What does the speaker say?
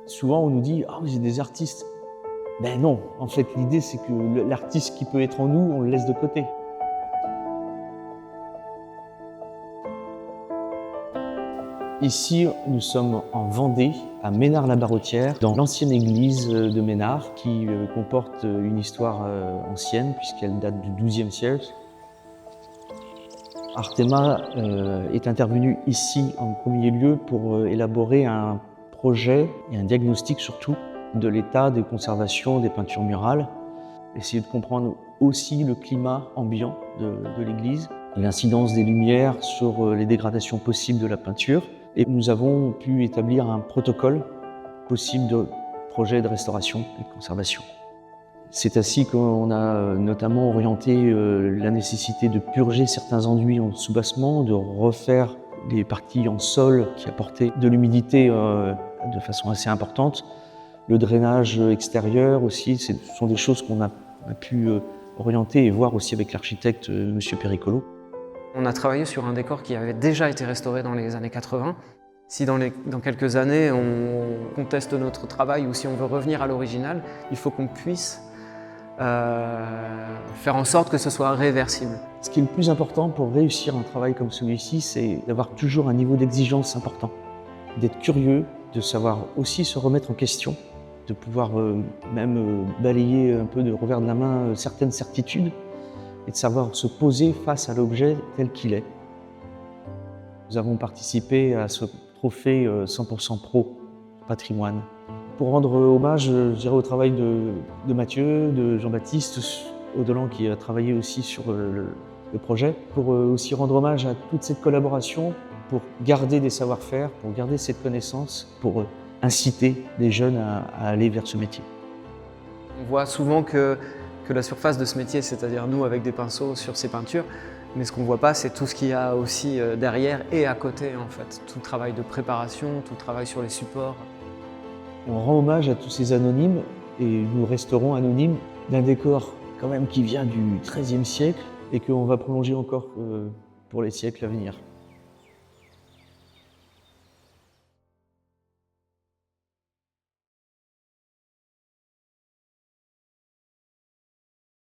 Souvent, on nous dit « Ah, vous êtes des artistes ». Ben non, en fait, l'idée, c'est que l'artiste qui peut être en nous, on le laisse de côté. Ici, nous sommes en Vendée, à Ménard-la-Barrotière, dans l'ancienne église de Ménard, qui comporte une histoire ancienne, puisqu'elle date du XIIe siècle. Artema est intervenu ici en premier lieu pour élaborer un projet et un diagnostic surtout de l'état de conservation des peintures murales, essayer de comprendre aussi le climat ambiant de l'église, l'incidence des lumières sur les dégradations possibles de la peinture. Et nous avons pu établir un protocole possible de projet de restauration et de conservation. C'est ainsi qu'on a notamment orienté la nécessité de purger certains enduits en soubassement, de refaire les parties en sol qui apportaient de l'humidité de façon assez importante. Le drainage extérieur aussi, ce sont des choses qu'on a pu orienter et voir aussi avec l'architecte M. Pericolo. On a travaillé sur un décor qui avait déjà été restauré dans les années 80. Si dans quelques années on conteste notre travail ou si on veut revenir à l'original, il faut qu'on puisse faire en sorte que ce soit réversible. Ce qui est le plus important pour réussir un travail comme celui-ci, c'est d'avoir toujours un niveau d'exigence important, d'être curieux, de savoir aussi se remettre en question, de pouvoir même balayer un peu de revers de la main certaines certitudes et de savoir se poser face à l'objet tel qu'il est. Nous avons participé à ce trophée 100% Pro Patrimoine. Pour rendre hommage, je dirais, au travail de Mathieu, de Jean-Baptiste Audelan qui a travaillé aussi sur le projet, pour aussi rendre hommage à toute cette collaboration, pour garder des savoir-faire, pour garder cette connaissance, pour inciter les jeunes à aller vers ce métier. On voit souvent que la surface de ce métier, c'est-à-dire nous avec des pinceaux sur ces peintures, mais ce qu'on ne voit pas, c'est tout ce qu'il y a aussi derrière et à côté en fait. Tout le travail de préparation, tout le travail sur les supports. On rend hommage à tous ces anonymes et nous resterons anonymes d'un décor quand même qui vient du XIIIe siècle et qu'on va prolonger encore pour les siècles à venir.